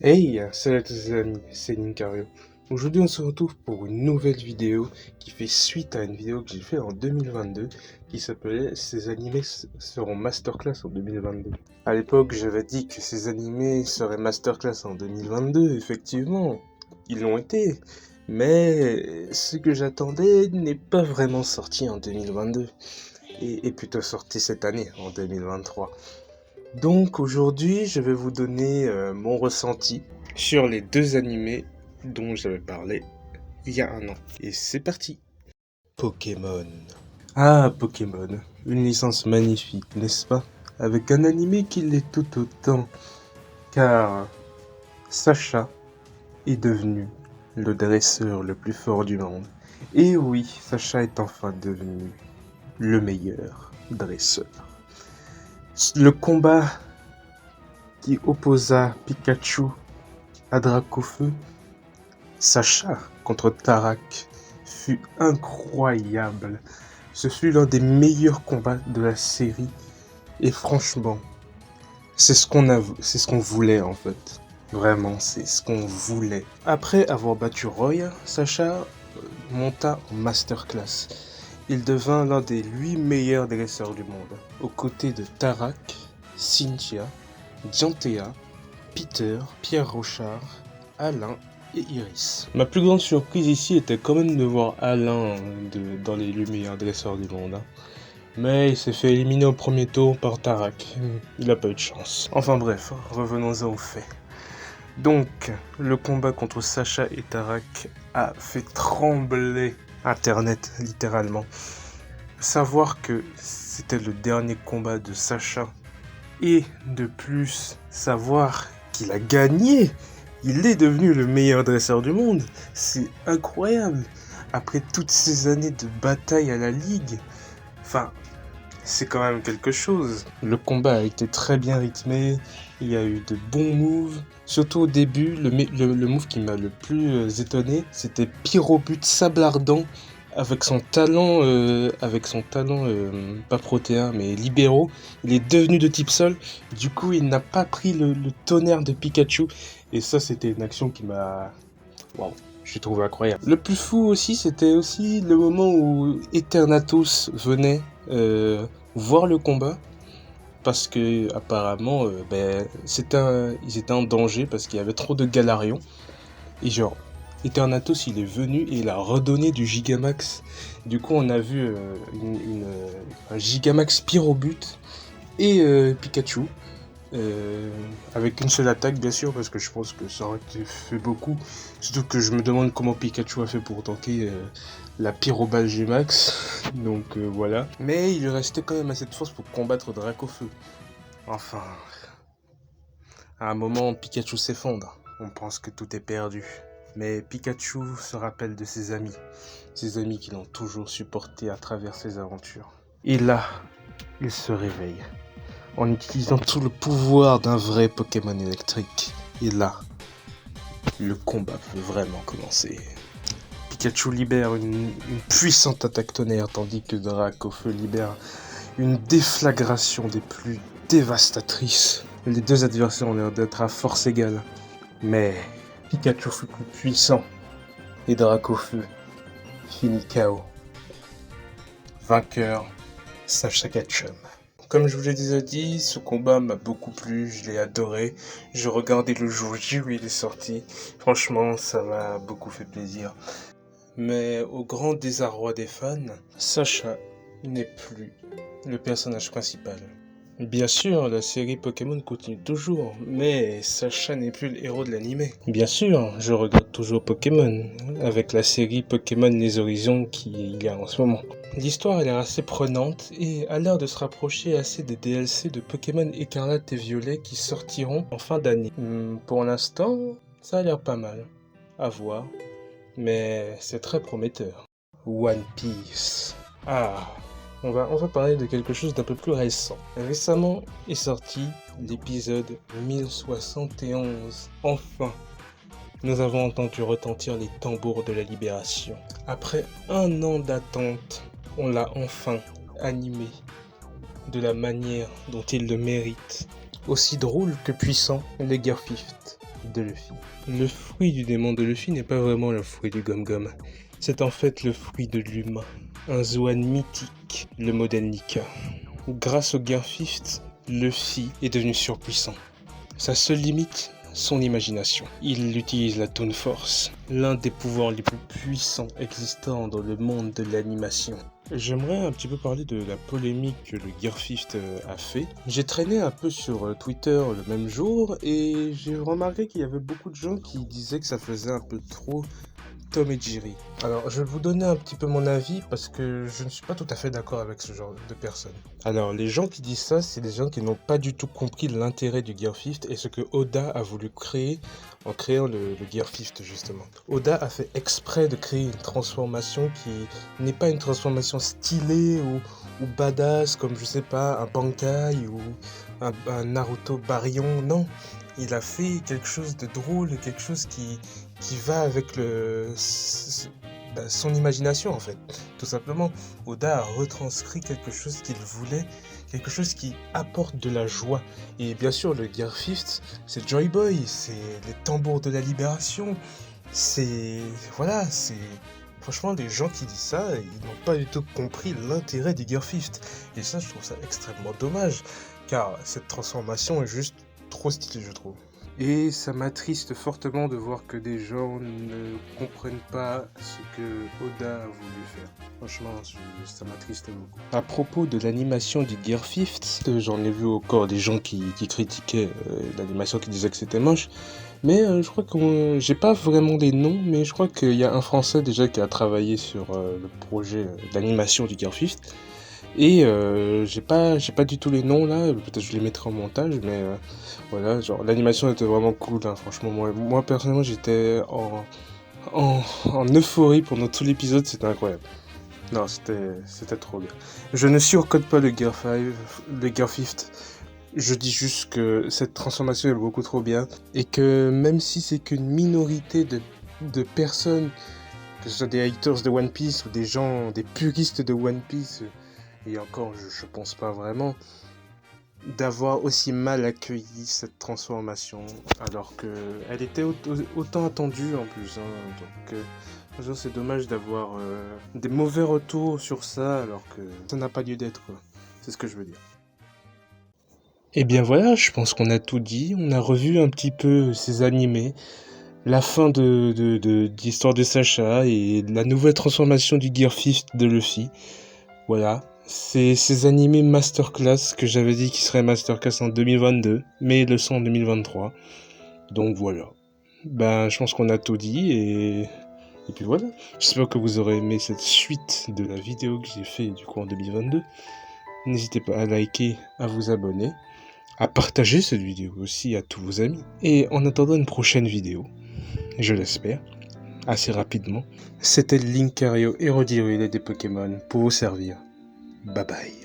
Hey, salut à tous les amis, c'est Ninkario. Aujourd'hui on se retrouve pour une nouvelle vidéo qui fait suite à une vidéo que j'ai fait en 2022 qui s'appelait Ces animés seront masterclass en 2022. À l'époque j'avais dit que ces animés seraient masterclass en 2022, effectivement, ils l'ont été. Mais ce que j'attendais n'est pas vraiment sorti en 2022 et est plutôt sorti cette année, en 2023. Donc aujourd'hui, je vais vous donner mon ressenti sur les deux animés dont j'avais parlé il y a un an. Et c'est parti. Pokémon. Ah, Pokémon. Une licence magnifique, n'est-ce pas? Avec un animé qui l'est tout autant. Car Sacha est devenu le dresseur le plus fort du monde. Et oui, Sacha est enfin devenu le meilleur dresseur. Le combat qui opposa Pikachu à Dracofeu, Sacha contre Tarak, fut incroyable. Ce fut l'un des meilleurs combats de la série. Et franchement, c'est ce qu'on voulait en fait. Vraiment, c'est ce qu'on voulait. Après avoir battu Roy, Sacha monta en masterclass. Il devint l'un des 8 meilleurs dresseurs du monde, aux côtés de Tarak, Cynthia, Dianthea, Peter, Pierre Rochard, Alain et Iris. Ma plus grande surprise ici était quand même de voir Alain dans les meilleurs dresseurs du monde. Mais il s'est fait éliminer au premier tour par Tarak. Il a pas eu de chance. Enfin bref, revenons-en aux faits. Donc, le combat contre Sacha et Tarak a fait trembler Internet, littéralement. Savoir que c'était le dernier combat de Sacha et de plus savoir qu'il a gagné. Il est devenu le meilleur dresseur du monde. C'est incroyable. Après toutes ces années de bataille à la Ligue. Enfin, c'est quand même quelque chose. Le combat a été très bien rythmé. Il y a eu de bons moves. Surtout au début, le move qui m'a le plus étonné, c'était Pyrobut Sable Ardent. Avec son talent, pas protéin, mais libéraux, il est devenu de type sol. Du coup, il n'a pas pris le tonnerre de Pikachu. Et ça, c'était une action qui m'a... Waouh, j'ai trouvé incroyable. Le plus fou aussi, c'était aussi le moment où Eternatus venait voir le combat. Parce que apparemment, ils étaient en danger parce qu'il y avait trop de Galarion. Et genre, Eternatus il est venu et il a redonné du Gigamax. Du coup on a vu un Gigamax Pyrobut et Pikachu. Avec une seule attaque bien sûr parce que je pense que ça aurait été fait beaucoup. Surtout que je me demande comment Pikachu a fait pour tanker la Pyroballe G-Max. Donc voilà. Mais il lui restait quand même assez de force pour combattre Dracofeu. Enfin, à un moment Pikachu s'effondre. On pense que tout est perdu. Mais Pikachu se rappelle de ses amis qui l'ont toujours supporté à travers ses aventures. Et là, il se réveille, en utilisant tout le pouvoir d'un vrai Pokémon électrique. Et là, le combat peut vraiment commencer. Pikachu libère une puissante attaque tonnerre, tandis que Dracofeu libère une déflagration des plus dévastatrices. Les deux adversaires ont l'air d'être à force égale. Mais Pikachu fut plus puissant et Dracofeu finit KO. Vainqueur, Sacha Ketchum. Comme je vous l'ai déjà dit, ce combat m'a beaucoup plu, je l'ai adoré. Je regardais le jour J où il est sorti. Franchement, ça m'a beaucoup fait plaisir. Mais au grand désarroi des fans, Sacha n'est plus le personnage principal. Bien sûr, la série Pokémon continue toujours, mais Sacha n'est plus le héros de l'anime. Bien sûr, je regarde toujours Pokémon, avec la série Pokémon Les Horizons qu'il y a en ce moment. L'histoire a l'air assez prenante et a l'air de se rapprocher assez des DLC de Pokémon Écarlate et Violet qui sortiront en fin d'année. Pour l'instant, ça a l'air pas mal, à voir, mais c'est très prometteur. One Piece. Ah, on va parler de quelque chose d'un peu plus récent. Récemment est sorti l'épisode 1071. Enfin, nous avons entendu retentir les tambours de la libération. Après un an d'attente, on l'a enfin animé de la manière dont il le mérite. Aussi drôle que puissant, les Girfifth. de Luffy. Le fruit du démon de Luffy n'est pas vraiment le fruit du Gum-Gum. C'est en fait le fruit de l'humain. Un Zoan mythique, le modèle Nika. Grâce au Gear 5, Luffy est devenu surpuissant. Sa seule limite, son imagination. Il utilise la Toon Force, l'un des pouvoirs les plus puissants existants dans le monde de l'animation. J'aimerais un petit peu parler de la polémique que le Gear 5 a fait. J'ai traîné un peu sur Twitter le même jour et j'ai remarqué qu'il y avait beaucoup de gens qui disaient que ça faisait un peu trop Tom et Jerry. Alors, je vais vous donner un petit peu mon avis parce que je ne suis pas tout à fait d'accord avec ce genre de personnes. Alors, les gens qui disent ça, c'est des gens qui n'ont pas du tout compris l'intérêt du Gear 5 et ce que Oda a voulu créer en créant le Gear 5 justement. Oda a fait exprès de créer une transformation qui n'est pas une transformation stylée ou badass comme, je sais pas, un Bankai ou un Naruto Baryon, non. Il a fait quelque chose de drôle, quelque chose qui va avec son imagination en fait. Tout simplement, Oda a retranscrit quelque chose qu'il voulait, quelque chose qui apporte de la joie. Et bien sûr, le Gear 5, c'est Joy Boy, c'est les tambours de la libération, c'est... Voilà, c'est... Franchement, les gens qui disent ça, ils n'ont pas du tout compris l'intérêt du Gear 5. Et ça, je trouve ça extrêmement dommage, car cette transformation est juste trop stylée, je trouve. Et ça m'attriste fortement de voir que des gens ne comprennent pas ce que Oda a voulu faire. Franchement, ça m'attriste beaucoup. À propos de l'animation du Gear 5, j'en ai vu encore des gens qui critiquaient l'animation, qui disaient que c'était moche. Mais je crois que j'ai pas vraiment des noms, mais je crois qu'il y a un Français déjà qui a travaillé sur le projet d'animation du Gear 5. Et j'ai pas du tout les noms là, peut-être je les mettrai en montage, mais voilà, genre l'animation était vraiment cool, hein, franchement, moi personnellement j'étais en euphorie pendant tout l'épisode, c'était incroyable. Non, c'était trop bien. Je ne surcode pas le Gear 5, je dis juste que cette transformation est beaucoup trop bien, et que même si c'est qu'une minorité de personnes, que ce soit des haters de One Piece ou des gens, des puristes de One Piece, et encore, je pense pas vraiment, d'avoir aussi mal accueilli cette transformation, alors qu'elle était autant attendue en plus. Hein, donc, c'est dommage d'avoir des mauvais retours sur ça, alors que ça n'a pas lieu d'être, quoi. C'est ce que je veux dire. Et bien voilà, je pense qu'on a tout dit. On a revu un petit peu ces animés, la fin de l'histoire de Sacha et la nouvelle transformation du Gear 5 de Luffy. Voilà, c'est ces animés masterclass que j'avais dit qu'ils seraient masterclass en 2022, mais ils le sont en 2023. Donc voilà. Ben, je pense qu'on a tout dit et puis voilà. J'espère que vous aurez aimé cette suite de la vidéo que j'ai fait du coup en 2022. N'hésitez pas à liker, à vous abonner, à partager cette vidéo aussi à tous vos amis. Et en attendant une prochaine vidéo, je l'espère, assez rapidement, c'était Linkario Héros des Pokémon pour vous servir. Bye bye.